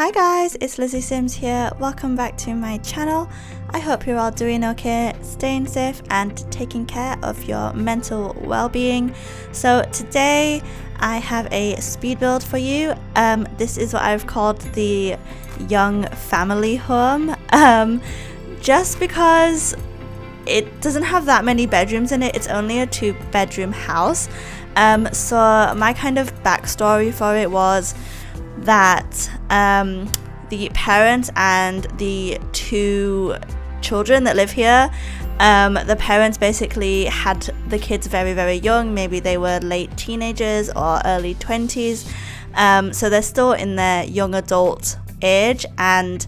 Hi guys, it's lizzisimss here. Welcome back to my channel. I hope you're all doing okay, staying safe and taking care of your mental well-being. So today I have a speed build for you. This is what I've called the young family home, just because it doesn't have that many bedrooms in it. It's only a 2-bedroom house. So my kind of backstory for it was that the parents and the 2 children that live here, the parents basically had the kids very, very young. Maybe they were late teenagers or early 20s. So they're still in their young adult age, and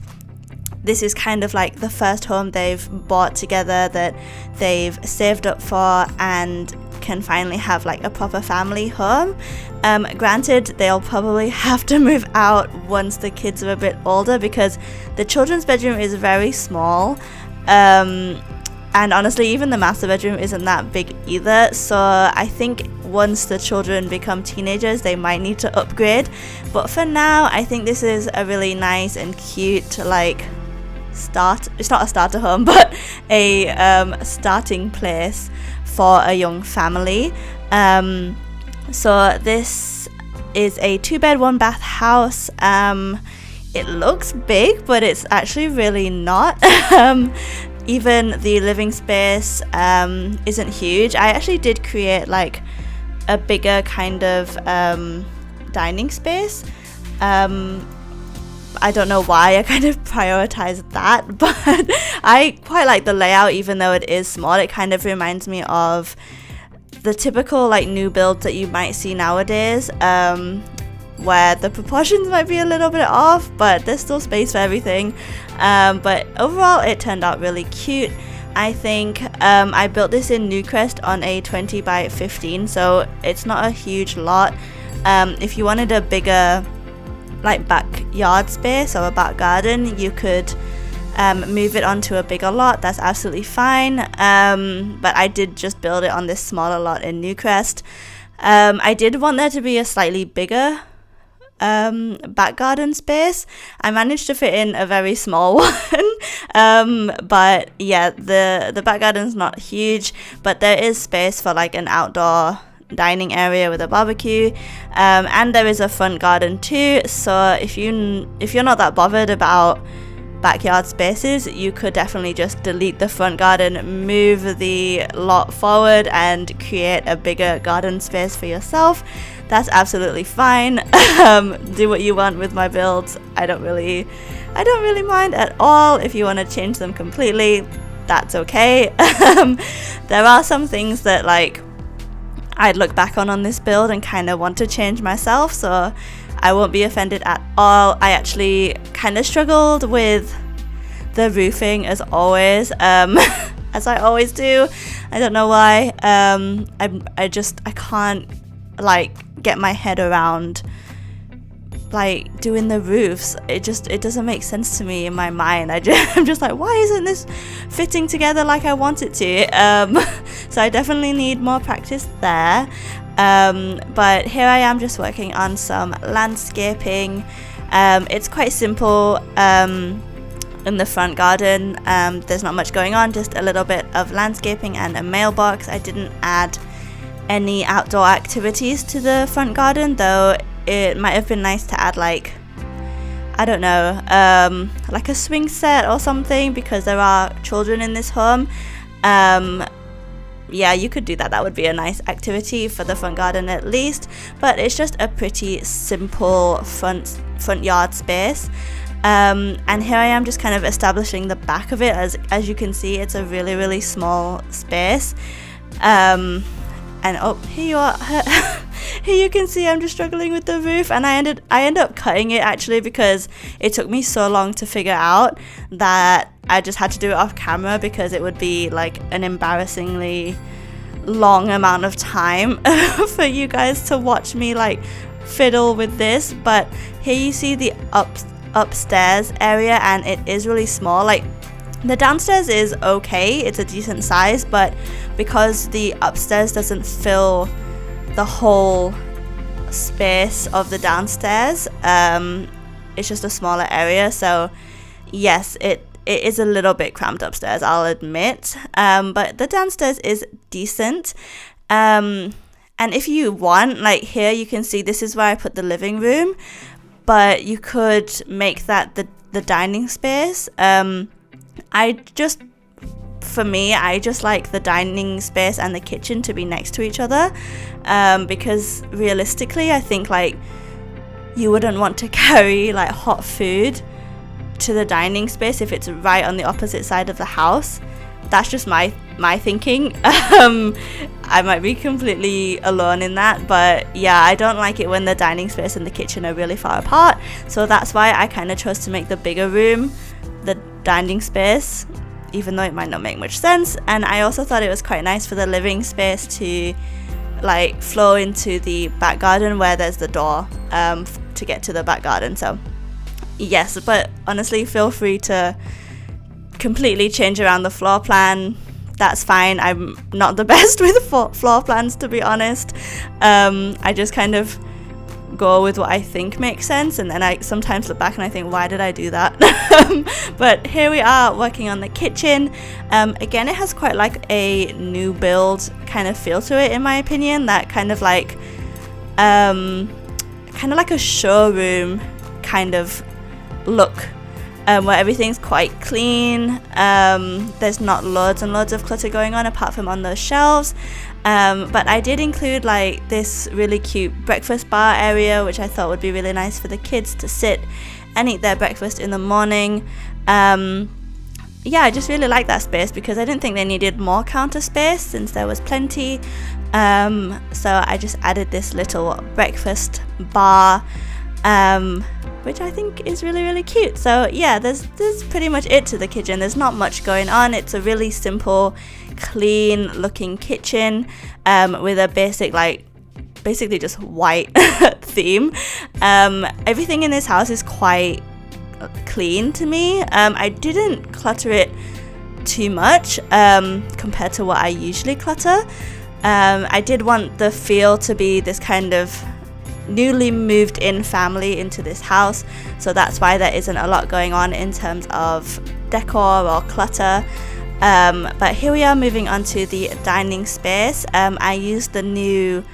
this is kind of like the first home they've bought together that they've saved up for and can finally have like a proper family home. Granted, they'll probably have to move out once the kids are a bit older because the children's bedroom is very small, and honestly even the master bedroom isn't that big either. So I think once the children become teenagers they might need to upgrade, but for now I think this is a really nice and cute like it's not a starter home, but a starting place for a young family. So this is a 2-bed 1-bath house. It looks big, but it's actually really not. Even the living space isn't huge. I actually did create like a bigger kind of dining space. I don't know why I kind of prioritized that, but I quite like the layout even though it is small. It kind of reminds me of the typical like new builds that you might see nowadays, where the proportions might be a little bit off, but there's still space for everything. But overall it turned out really cute. I think I built this in Newcrest on a 20 by 15, so it's not a huge lot. If you wanted a bigger like backyard space or a back garden, you could move it onto a bigger lot. That's absolutely fine, but I did just build it on this smaller lot in Newcrest. I did want there to be a slightly bigger back garden space. I managed to fit in a very small one, but yeah, the back garden's not huge, but there is space for like an outdoor dining area with a barbecue, and there is a front garden too. So if you're not that bothered about backyard spaces, you could definitely just delete the front garden, move the lot forward and create a bigger garden space for yourself. That's absolutely fine. Do what you want with my builds. I don't really mind at all. If you want to change them completely, that's okay. There are some things that like I'd look back on this build and kind of want to change myself, so I won't be offended at all. I actually kind of struggled with the roofing as always, as I always do. I don't know why. I can't like get my head around like doing the roofs. It doesn't make sense to me in my mind. I'm just like, why isn't this fitting together like I want it to? So I definitely need more practice there. But here I am just working on some landscaping. It's quite simple. In the front garden, there's not much going on, just a little bit of landscaping and a mailbox. I didn't add any outdoor activities to the front garden, though it might have been nice to add like, I don't know, like a swing set or something, because there are children in this home. Yeah, you could do that. That would be a nice activity for the front garden at least, but it's just a pretty simple front yard space. And here I am just kind of establishing the back of it. As you can see, it's a really, really small space. And oh, here you are. Here you can see I'm just struggling with the roof, and I ended up cutting it actually because it took me so long to figure out that I just had to do it off camera because it would be like an embarrassingly long amount of time for you guys to watch me like fiddle with this. But here you see the upstairs area, and it is really small. Like the downstairs is okay, it's a decent size, but because the upstairs doesn't fill the whole space of the downstairs, it's just a smaller area. So yes, it is a little bit cramped upstairs, I'll admit, but the downstairs is decent. And if you want, like here you can see this is where I put the living room, but you could make that the dining space. I just like the dining space and the kitchen to be next to each other, because realistically I think like you wouldn't want to carry like hot food to the dining space if it's right on the opposite side of the house. That's just my thinking. I might be completely alone in that, but yeah, I don't like it when the dining space and the kitchen are really far apart. So that's why I kind of chose to make the bigger room the dining space, even though it might not make much sense. And I also thought it was quite nice for the living space to like flow into the back garden where there's the door to get to the back garden. So yes, but honestly, feel free to completely change around the floor plan. That's fine. I'm not the best with floor plans, to be honest. I just kind of go with what I think makes sense, and then I sometimes look back and I think, why did I do that? But here we are working on the kitchen. Again, it has quite like a new build kind of feel to it, in my opinion. That kind of like a showroom kind of look, where everything's quite clean. There's not loads and loads of clutter going on apart from on those shelves. But I did include like this really cute breakfast bar area, which I thought would be really nice for the kids to sit and eat their breakfast in the morning. Yeah, I just really like that space because I didn't think they needed more counter space since there was plenty. So I just added this little breakfast bar, which I think is really, really cute. So yeah, there's pretty much it to the kitchen. There's not much going on. It's a really simple, clean looking kitchen, with a basically just white theme. Everything in this house is quite clean to me. I didn't clutter it too much compared to what I usually clutter. I did want the feel to be this kind of newly moved in family into this house, so that's why there isn't a lot going on in terms of decor or clutter. But here we are moving on to the dining space. I used the new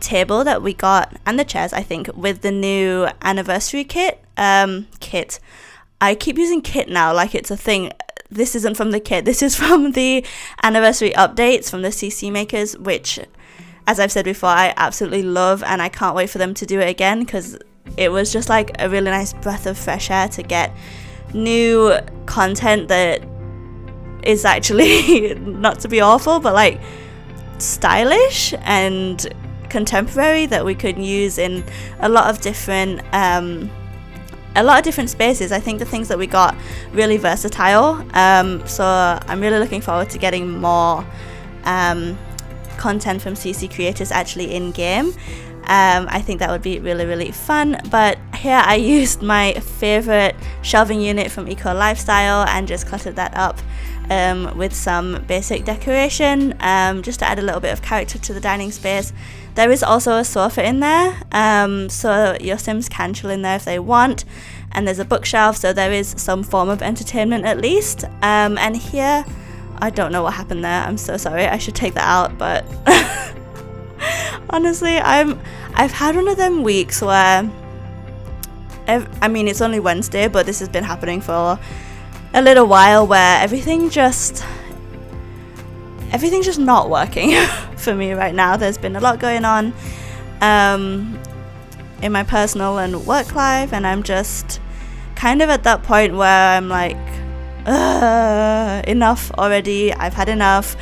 table that we got, and the chairs, I think, with the new anniversary kit. I keep using kit now like it's a thing. This isn't from the kit, this is from the anniversary updates from the CC makers, which, as I've said before, I absolutely love, and I can't wait for them to do it again because it was just like a really nice breath of fresh air to get new content that is actually, not to be awful, but like stylish and contemporary that we could use in a lot of different spaces. I think the things that we got really versatile, so I'm really looking forward to getting more content from CC creators actually in game. I think that would be really, really fun. But here I used my favorite shelving unit from Eco Lifestyle and just cluttered that up with some basic decoration, just to add a little bit of character to the dining space. There is also a sofa in there, so your Sims can chill in there if they want, and there's a bookshelf, so there is some form of entertainment at least. And here, I don't know what happened there, I'm so sorry, I should take that out, but honestly, I've had one of them weeks where, I mean, it's only Wednesday, but this has been happening for a little while, where everything's just not working for me right now. There's been a lot going on in my personal and work life, and I'm just kind of at that point where I'm like, enough already, I've had enough.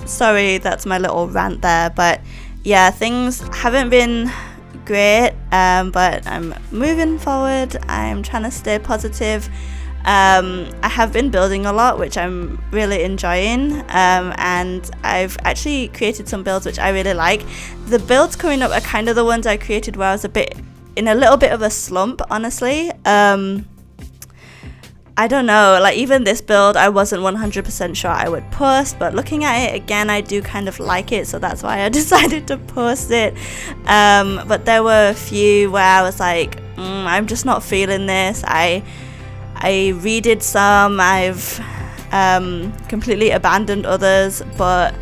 Sorry, that's my little rant there, but yeah, things haven't been great, but I'm moving forward. I'm trying to stay positive. I have been building a lot, which I'm really enjoying, and I've actually created some builds which I really like. The builds coming up are kind of the ones I created where I was in a little bit of a slump, honestly. I don't know, like even this build I wasn't 100% sure I would post, but looking at it again I do kind of like it, so that's why I decided to post it. But there were a few where I was like, I'm just not feeling this. I redid some, I've completely abandoned others, but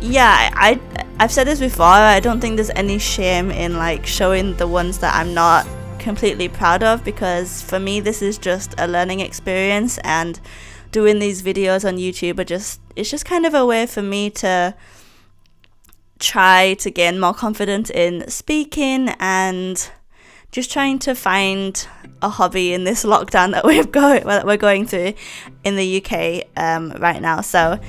yeah, I've said this before, I don't think there's any shame in like showing the ones that I'm not completely proud of, because for me this is just a learning experience, and doing these videos on YouTube it's just kind of a way for me to try to gain more confidence in speaking and just trying to find a hobby in this lockdown that we're going through in the UK right now. So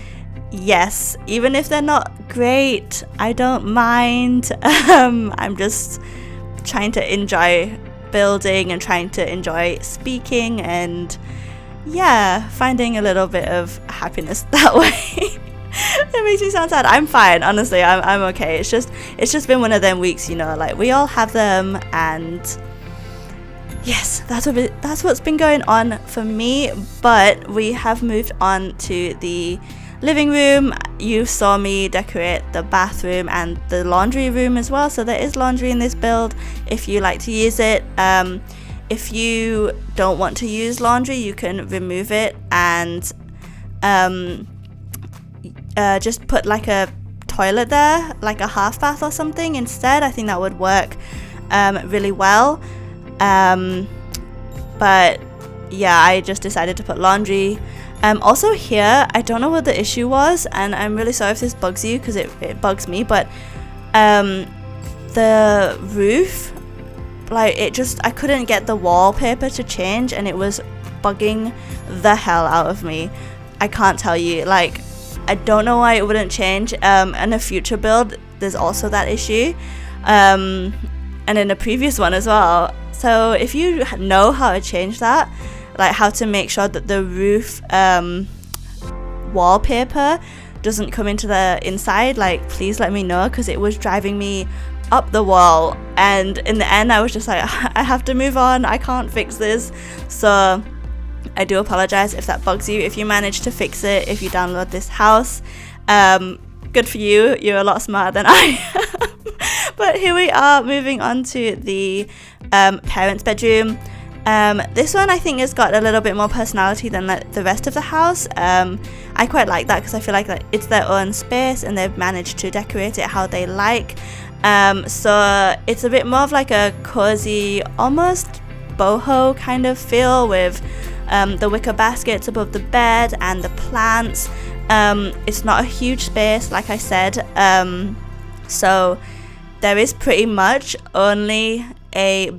yes, even if they're not great, I don't mind. I'm just trying to enjoy building and trying to enjoy speaking, and yeah, finding a little bit of happiness that way. It makes me sound sad. I'm fine, honestly. I'm okay. It's just been one of them weeks, you know, like we all have them, and yes, that's what's been going on for me. But we have moved on to the living room. You saw me decorate the bathroom and the laundry room as well, so there is laundry in this build if you like to use it. If you don't want to use laundry, you can remove it and just put like a toilet there, like a half bath or something instead. I think that would work really well. But yeah, I just decided to put laundry. Also here, I don't know what the issue was, and I'm really sorry if this bugs you, because it bugs me, but the roof, like I couldn't get the wallpaper to change, and it was bugging the hell out of me. I can't tell you, like I don't know why it wouldn't change. In a future build there's also that issue, and in a previous one as well. So if you know how to change that, like how to make sure that the roof wallpaper doesn't come into the inside, like please let me know, because it was driving me up the wall, and in the end I was just like, I have to move on, I can't fix this. So I do apologize if that bugs you. If you manage to fix it, if you download this house, good for you, you're a lot smarter than I am. But here we are, moving on to the parents' bedroom. This one I think has got a little bit more personality than the rest of the house. I quite like that, because I feel like that it's their own space and they've managed to decorate it how they like. So it's a bit more of like a cozy, almost boho kind of feel, with the wicker baskets above the bed and the plants. It's not a huge space, like I said, so there is pretty much only a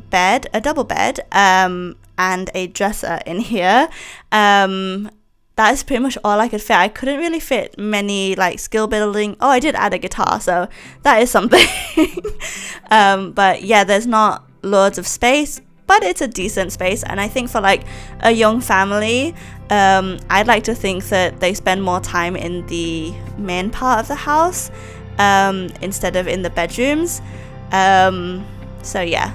double bed, and a dresser in here. That is pretty much all I could fit. I couldn't really fit many like skill building. Oh, I did add a guitar, so that is something. But yeah, there's not loads of space, but it's a decent space, and I think for like a young family, I'd like to think that they spend more time in the main part of the house instead of in the bedrooms. So yeah,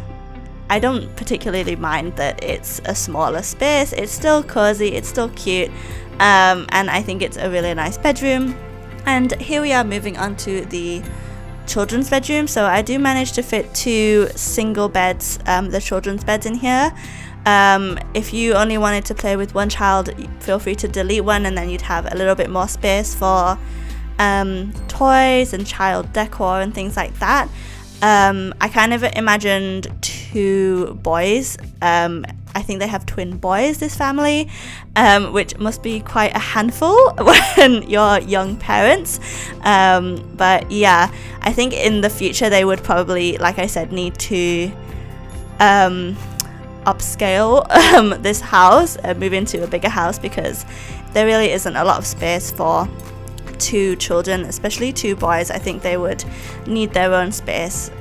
I don't particularly mind that it's a smaller space. It's still cozy, it's still cute, and I think it's a really nice bedroom. And here we are moving on to the children's bedroom. So I do manage to fit 2 single beds, the children's beds in here. If you only wanted to play with one child, feel free to delete one, and then you'd have a little bit more space for toys and child decor and things like that. I kind of imagined 2 boys. I think they have twin boys, this family, which must be quite a handful when you're young parents. But yeah, I think in the future they would probably, like I said, need to upscale this house and move into a bigger house, because there really isn't a lot of space for 2 children, especially 2 boys. I think they would need their own space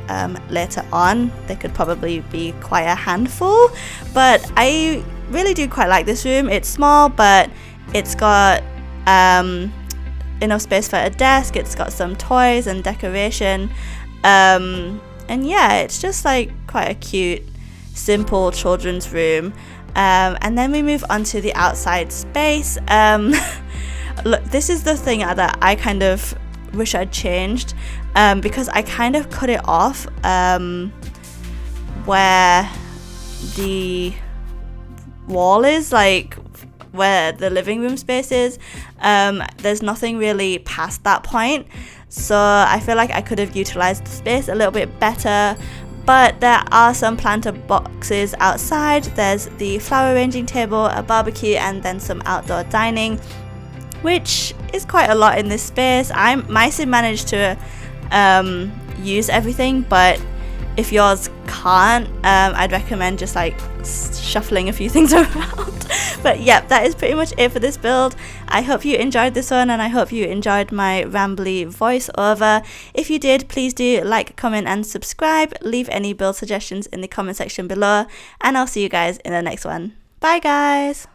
later on. They could probably be quite a handful, but I really do quite like this room. It's small, but it's got enough space for a desk. It's got some toys and decoration, and yeah, it's just like quite a cute, simple children's room. And then we move on to the outside space. Look, this is the thing that I kind of wish I'd changed, because I kind of cut it off where the wall is, like where the living room space is. There's nothing really past that point, so I feel like I could have utilized the space a little bit better. But there are some planter boxes outside. There's the flower arranging table, a barbecue, and then some outdoor dining, which is quite a lot in this space. My sim managed to use everything, but if yours can't, I'd recommend just like shuffling a few things around. But yeah, that is pretty much it for this build. I hope you enjoyed this one, and I hope you enjoyed my rambly voiceover. If you did, please do like, comment, and subscribe. Leave any build suggestions in the comment section below, and I'll see you guys in the next one. Bye guys!